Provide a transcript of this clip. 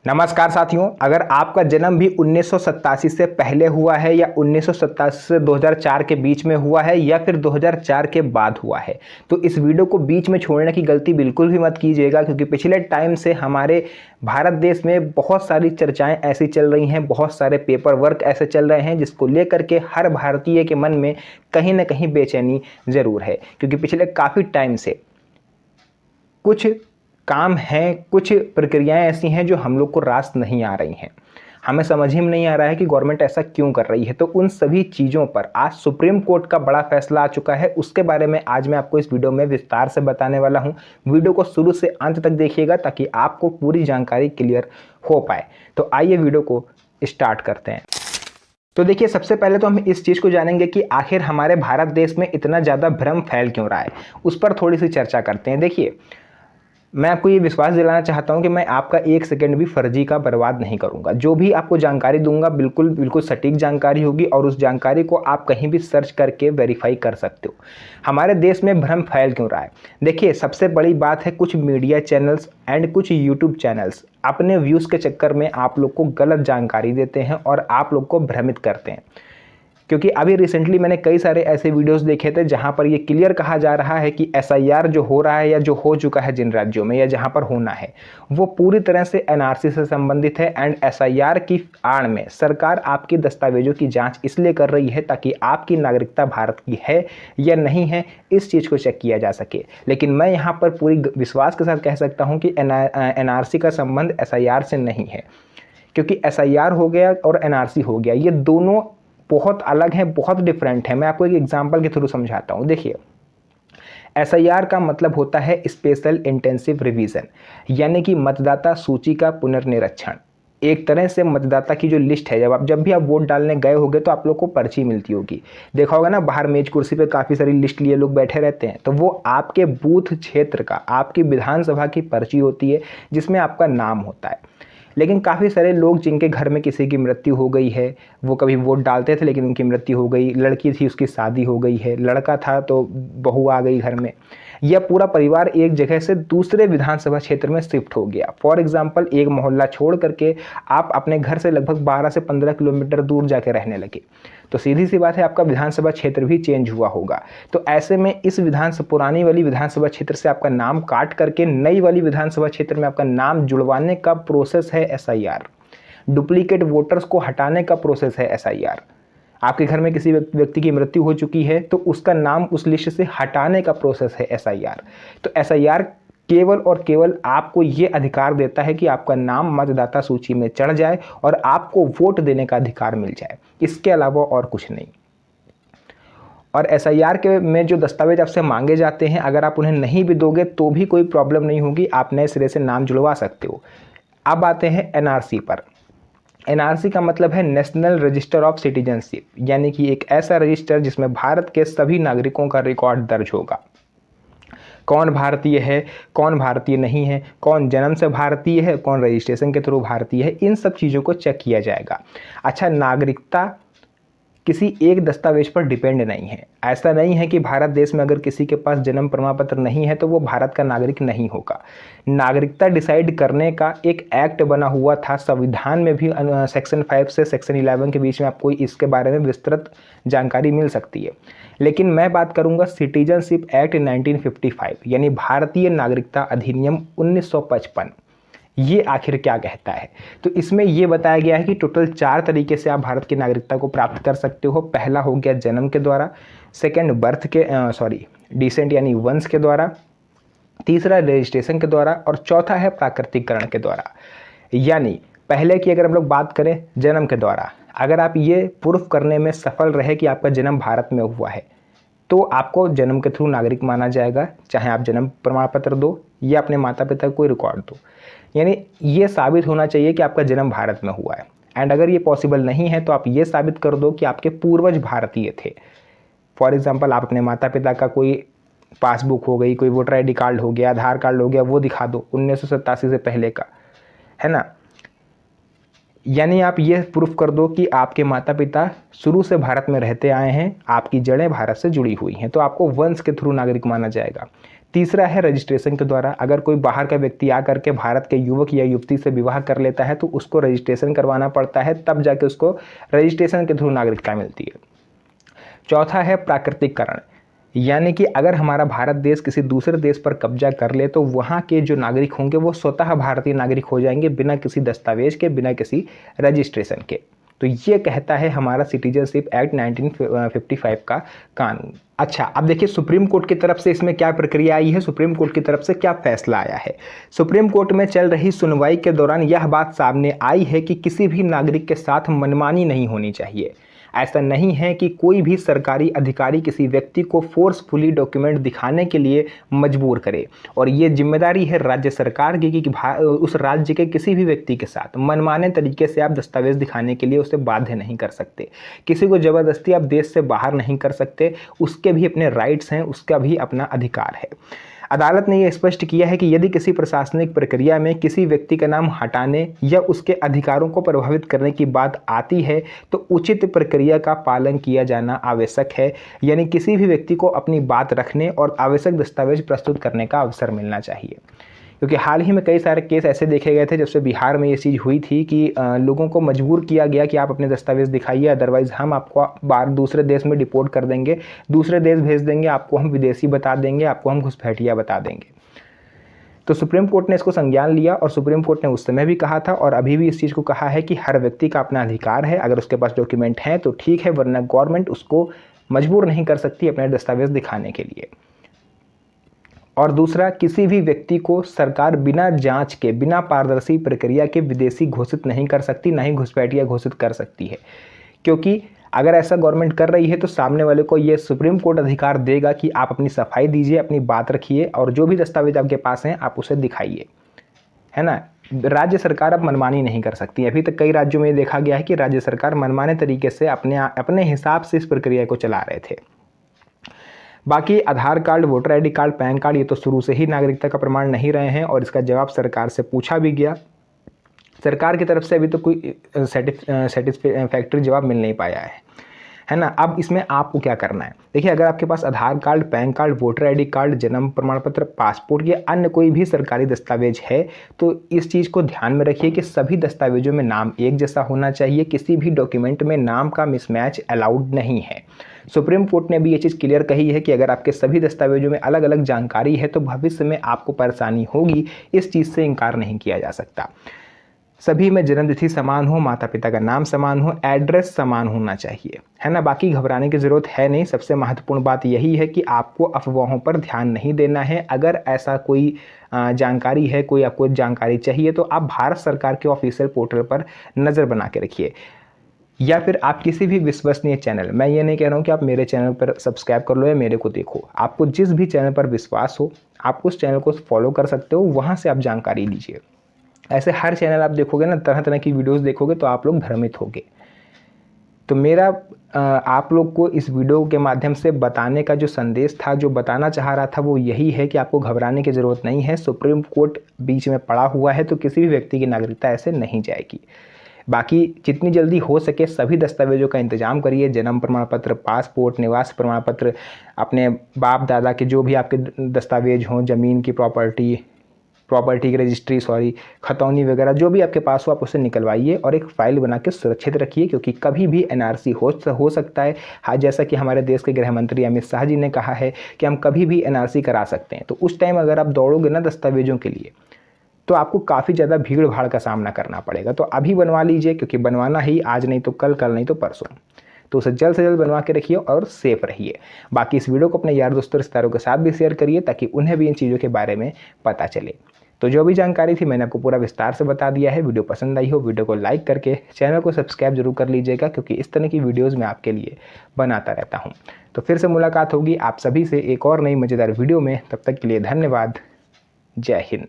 नमस्कार साथियों, अगर आपका जन्म भी 1987 से पहले हुआ है या 1987 से 2004 के बीच में हुआ है या फिर 2004 के बाद हुआ है तो इस वीडियो को बीच में छोड़ने की गलती बिल्कुल भी मत कीजिएगा, क्योंकि पिछले टाइम से हमारे भारत देश में बहुत सारी चर्चाएं ऐसी चल रही हैं, बहुत सारे पेपर वर्क ऐसे चल रहे हैं जिसको लेकर के हर भारतीय के मन में कहीं ना कहीं बेचैनी ज़रूर है। क्योंकि पिछले काफ़ी टाइम से कुछ काम हैं, कुछ प्रक्रियाएं ऐसी हैं जो हम लोग को रास नहीं आ रही हैं। हमें समझ ही में नहीं आ रहा है कि गवर्नमेंट ऐसा क्यों कर रही है। तो उन सभी चीज़ों पर आज सुप्रीम कोर्ट का बड़ा फैसला आ चुका है, उसके बारे में आज मैं आपको इस वीडियो में विस्तार से बताने वाला हूं। वीडियो को शुरू से अंत तक देखिएगा ताकि आपको पूरी जानकारी क्लियर हो पाए। तो आइए वीडियो को स्टार्ट करते हैं। तो देखिए, सबसे पहले तो हम इस चीज़ को जानेंगे कि आखिर हमारे भारत देश में इतना ज़्यादा भ्रम फैल क्यों रहा है, उस पर थोड़ी सी चर्चा करते हैं। देखिए, मैं आपको ये विश्वास दिलाना चाहता हूं कि मैं आपका एक सेकंड भी फर्जी का बर्बाद नहीं करूंगा। जो भी आपको जानकारी दूंगा बिल्कुल बिल्कुल सटीक जानकारी होगी और उस जानकारी को आप कहीं भी सर्च करके वेरीफाई कर सकते हो। हमारे देश में भ्रम फैल क्यों रहा है? देखिए, सबसे बड़ी बात है कुछ मीडिया चैनल्स एंड कुछ यूट्यूब चैनल्स अपने व्यूज़ के चक्कर में आप लोग को गलत जानकारी देते हैं और आप लोग को भ्रमित करते हैं। क्योंकि अभी रिसेंटली मैंने कई सारे ऐसे वीडियोस देखे थे जहां पर ये क्लियर कहा जा रहा है कि एसआईआर जो हो रहा है या जो हो चुका है जिन राज्यों में या जहां पर होना है वो पूरी तरह से एनआरसी से संबंधित है। एंड एसआईआर की आड़ में सरकार आपके दस्तावेजों की जांच इसलिए कर रही है ताकि आपकी नागरिकता भारत की है या नहीं है इस चीज़ को चेक किया जा सके। लेकिन मैं यहाँ पर पूरी विश्वास के साथ कह सकता हूँ कि एनआरसी का संबंध एसआईआर से नहीं है, क्योंकि एसआईआर हो गया और एनआरसी हो गया, ये दोनों बहुत अलग हैं, बहुत डिफरेंट है। मैं आपको एक एग्जांपल के थ्रू समझाता हूं। देखिए, एसआईआर का मतलब होता है स्पेशल इंटेंसिव रिवीजन, यानी कि मतदाता सूची का पुनर्निरीक्षण। एक तरह से मतदाता की जो लिस्ट है, जब भी आप वोट डालने गए होंगे तो आप लोग को पर्ची मिलती होगी। देखा होगा ना, बाहर मेज कुर्सी पे काफ़ी सारी लिस्ट लिए लोग बैठे रहते हैं, तो वो आपके बूथ क्षेत्र का, आपकी विधानसभा की पर्ची होती है जिसमें आपका नाम होता है। लेकिन काफ़ी सारे लोग जिनके घर में किसी की मृत्यु हो गई है, वो कभी वोट डालते थे लेकिन उनकी मृत्यु हो गई, लड़की थी उसकी शादी हो गई है, लड़का था तो बहू आ गई घर में, या पूरा परिवार एक जगह से दूसरे विधानसभा क्षेत्र में शिफ्ट हो गया। फॉर एग्जांपल, एक मोहल्ला छोड़ करके आप अपने घर से लगभग 12 से 15 किलोमीटर दूर जाके रहने लगे, तो सीधी सी बात है आपका विधानसभा क्षेत्र भी चेंज हुआ होगा। तो ऐसे में इस पुरानी वाली विधानसभा क्षेत्र से आपका नाम काट करके नई वाली विधानसभा क्षेत्र में आपका नाम जुड़वाने का प्रोसेस है एसआईआर। डुप्लीकेट वोटर्स को हटाने का प्रोसेस है एसआईआर। आपके घर में किसी व्यक्ति की मृत्यु हो चुकी है तो उसका नाम उस लिस्ट से हटाने का प्रोसेस है एसआईआर। तो एसआईआर केवल और केवल आपको ये अधिकार देता है कि आपका नाम मतदाता सूची में चढ़ जाए और आपको वोट देने का अधिकार मिल जाए, इसके अलावा और कुछ नहीं। और एसआईआर के में जो दस्तावेज आपसे मांगे जाते हैं, अगर आप उन्हें नहीं भी दोगे तो भी कोई प्रॉब्लम नहीं होगी, आप नए सिरे से नाम जुड़वा सकते हो। अब आते हैं एनआरसी पर। एनआरसी का मतलब है नेशनल रजिस्टर ऑफ सिटीजनशिप, यानी कि एक ऐसा रजिस्टर जिसमें भारत के सभी नागरिकों का रिकॉर्ड दर्ज होगा। कौन भारतीय है, कौन भारतीय नहीं है, कौन जन्म से भारतीय है, कौन रजिस्ट्रेशन के थ्रू भारतीय है, इन सब चीज़ों को चेक किया जाएगा। अच्छा, नागरिकता किसी एक दस्तावेज पर डिपेंड नहीं है। ऐसा नहीं है कि भारत देश में अगर किसी के पास जन्म प्रमाण पत्र नहीं है तो वो भारत का नागरिक नहीं होगा। नागरिकता डिसाइड करने का एक एक्ट बना हुआ था संविधान में भी, सेक्शन 5 से सेक्शन 11 के बीच में आपको इसके बारे में विस्तृत जानकारी मिल सकती है। लेकिन मैं बात करूंगा सिटीजनशिप एक्ट 1955, यानी भारतीय नागरिकता अधिनियम 1955। ये आखिर क्या कहता है? तो इसमें ये बताया गया है कि टोटल 4 तरीके से आप भारत की नागरिकता को प्राप्त कर सकते हो। पहला हो गया जन्म के द्वारा, सेकंड बर्थ के डिसेंट यानी वंश के द्वारा, तीसरा रजिस्ट्रेशन के द्वारा और चौथा है प्राकृतिकरण के द्वारा। यानी पहले की अगर हम लोग बात करें जन्म के द्वारा, अगर आप ये प्रूफ करने में सफल रहे कि आपका जन्म भारत में हुआ है तो आपको जन्म के थ्रू नागरिक माना जाएगा, चाहे आप जन्म प्रमाण पत्र दो या अपने माता पिता को कोई रिकॉर्ड दो। यानी ये साबित होना चाहिए कि आपका जन्म भारत में हुआ है। एंड अगर ये पॉसिबल नहीं है तो आप ये साबित कर दो कि आपके पूर्वज भारतीय थे। फॉर एग्जांपल, आप अपने माता पिता का कोई पासबुक हो गई, कोई वोटर आईडी कार्ड हो गया, आधार कार्ड हो गया, वो दिखा दो 1987 से पहले का, है ना। यानी आप ये प्रूफ कर दो कि आपके माता पिता शुरू से भारत में रहते आए हैं, आपकी जड़ें भारत से जुड़ी हुई हैं, तो आपको वंश के थ्रू नागरिक माना जाएगा। तीसरा है रजिस्ट्रेशन के द्वारा। अगर कोई बाहर का व्यक्ति आकर के भारत के युवक या युवती से विवाह कर लेता है तो उसको रजिस्ट्रेशन करवाना पड़ता है, तब जाके उसको रजिस्ट्रेशन के थ्रू नागरिकता मिलती है। चौथा है प्राकृतिककरण, यानी कि अगर हमारा भारत देश किसी दूसरे देश पर कब्जा कर ले तो वहाँ के जो नागरिक होंगे वो स्वतः भारतीय नागरिक हो जाएंगे, बिना किसी दस्तावेज के, बिना किसी रजिस्ट्रेशन के। तो ये कहता है हमारा सिटीजनशिप एक्ट 1955 का कानून। अच्छा, अब देखिए सुप्रीम कोर्ट की तरफ से इसमें क्या प्रक्रिया आई है, सुप्रीम कोर्ट की तरफ से क्या फैसला आया है। सुप्रीम कोर्ट में चल रही सुनवाई के दौरान यह बात सामने आई है कि किसी भी नागरिक के साथ मनमानी नहीं होनी चाहिए। ऐसा नहीं है कि कोई भी सरकारी अधिकारी किसी व्यक्ति को फोर्सफुली डॉक्यूमेंट दिखाने के लिए मजबूर करे, और ये जिम्मेदारी है राज्य सरकार की कि उस राज्य के किसी भी व्यक्ति के साथ मनमाने तरीके से आप दस्तावेज दिखाने के लिए उसे बाध्य नहीं कर सकते। किसी को ज़बरदस्ती आप देश से बाहर नहीं कर सकते, उसके भी अपने राइट्स हैं, उसका भी अपना अधिकार है। अदालत ने यह स्पष्ट किया है कि यदि किसी प्रशासनिक प्रक्रिया में किसी व्यक्ति का नाम हटाने या उसके अधिकारों को प्रभावित करने की बात आती है तो उचित प्रक्रिया का पालन किया जाना आवश्यक है, यानी किसी भी व्यक्ति को अपनी बात रखने और आवश्यक दस्तावेज प्रस्तुत करने का अवसर मिलना चाहिए। क्योंकि हाल ही में कई सारे केस ऐसे देखे गए थे जब से बिहार में ये चीज़ हुई थी कि लोगों को मजबूर किया गया कि आप अपने दस्तावेज दिखाइए, अदरवाइज़ हम आपको बाहर दूसरे देश में डिपोर्ट कर देंगे, दूसरे देश भेज देंगे, आपको हम विदेशी बता देंगे, आपको हम घुसपैठिया बता देंगे। तो सुप्रीम कोर्ट ने इसको संज्ञान लिया, और सुप्रीम कोर्ट ने उस समय भी कहा था और अभी भी इस चीज़ को कहा है कि हर व्यक्ति का अपना अधिकार है। अगर उसके पास डॉक्यूमेंट हैं तो ठीक है, वरना गवर्नमेंट उसको मजबूर नहीं कर सकती अपने दस्तावेज दिखाने के लिए। और दूसरा, किसी भी व्यक्ति को सरकार बिना जांच के, बिना पारदर्शी प्रक्रिया के विदेशी घोषित नहीं कर सकती, ना ही घुसपैठिया घोषित कर सकती है। क्योंकि अगर ऐसा गवर्नमेंट कर रही है तो सामने वाले को ये सुप्रीम कोर्ट अधिकार देगा कि आप अपनी सफाई दीजिए, अपनी बात रखिए, और जो भी दस्तावेज आपके पास हैं आप उसे दिखाइए, है ना। राज्य सरकार अब मनमानी नहीं कर सकती। अभी तक कई राज्यों में देखा गया है कि राज्य सरकार मनमाने तरीके से अपने हिसाब से इस प्रक्रिया को चला रहे थे। बाकी Aadhaar card, voter ID card, PAN card, ये तो शुरू से ही नागरिकता का प्रमाण नहीं रहे हैं, और इसका जवाब सरकार से पूछा भी गया। सरकार की तरफ से अभी तो कोई सेटिस्फैक्टरी जवाब मिल नहीं पाया है ना। अब इसमें आपको क्या करना है, देखिए, अगर आपके पास Aadhaar card, PAN card, voter ID card, जन्म प्रमाण पत्र, पासपोर्ट या अन्य कोई भी सरकारी दस्तावेज है तो इस चीज़ को ध्यान में रखिए कि सभी दस्तावेजों में नाम एक जैसा होना चाहिए। किसी भी डॉक्यूमेंट में नाम का मिसमैच अलाउड नहीं है। सुप्रीम कोर्ट ने भी ये चीज़ क्लियर कही है कि अगर आपके सभी दस्तावेजों में अलग अलग जानकारी है तो भविष्य में आपको परेशानी होगी, इस चीज़ से इनकार नहीं किया जा सकता। सभी में जन्मतिथि समान हो, माता पिता का नाम समान हो, एड्रेस समान होना चाहिए, है ना। बाकी घबराने की ज़रूरत है नहीं। सबसे महत्वपूर्ण बात यही है कि आपको अफवाहों पर ध्यान नहीं देना है। अगर ऐसा कोई जानकारी है, कोई आपको जानकारी चाहिए तो आप भारत सरकार के ऑफिशियल पोर्टल पर नज़र बना के रखिए, या फिर आप किसी भी विश्वसनीय चैनल, मैं ये नहीं कह रहा हूँ कि आप मेरे चैनल पर सब्सक्राइब कर लो या मेरे को देखो, आपको जिस भी चैनल पर विश्वास हो आप उस चैनल को फॉलो कर सकते हो, वहाँ से आप जानकारी लीजिए। ऐसे हर चैनल आप देखोगे ना, तरह तरह की वीडियोस देखोगे तो आप लोग भ्रमित होगे। तो मेरा आप लोग को इस वीडियो के माध्यम से बताने का जो संदेश था, जो बताना चाह रहा था, वो यही है कि आपको घबराने की ज़रूरत नहीं है। सुप्रीम कोर्ट बीच में पड़ा हुआ है तो किसी भी व्यक्ति की नागरिकता ऐसे नहीं जाएगी। बाकी जितनी जल्दी हो सके सभी दस्तावेजों का इंतजाम करिए। जन्म प्रमाण पत्र, पासपोर्ट, निवास प्रमाण पत्र, अपने बाप दादा के जो भी आपके दस्तावेज हों, ज़मीन की प्रॉपर्टी की रजिस्ट्री, खतौनी वगैरह जो भी आपके पास हो आप उसे निकलवाइए और एक फ़ाइल बना के सुरक्षित रखिए, क्योंकि कभी भी एनआरसी हो सकता है। हाँ, जैसा कि हमारे देश के गृह मंत्री अमित शाह जी ने कहा है कि हम कभी भी एनआरसी करा सकते हैं। तो उस टाइम अगर आप दौड़ोगे ना दस्तावेजों के लिए तो आपको काफ़ी ज़्यादा भीड़ भाड़ का सामना करना पड़ेगा। तो अभी बनवा लीजिए, क्योंकि बनवाना ही आज नहीं तो कल, कल नहीं तो परसों। तो उसे जल्द से जल्द बनवा के रखिए और सेफ रहिए। बाकी इस वीडियो को अपने यार दोस्तों, रिश्तेदारों के साथ भी शेयर करिए ताकि उन्हें भी इन चीज़ों के बारे में पता चले। तो जो भी जानकारी थी मैंने आपको पूरा विस्तार से बता दिया है। वीडियो पसंद आई हो वीडियो को लाइक करके चैनल को सब्सक्राइब जरूर कर लीजिएगा, क्योंकि इस तरह की वीडियोज़ मैं आपके लिए बनाता रहता हूँ। तो फिर से मुलाकात होगी आप सभी से एक और नई मज़ेदार वीडियो में। तब तक के लिए धन्यवाद। जय हिंद।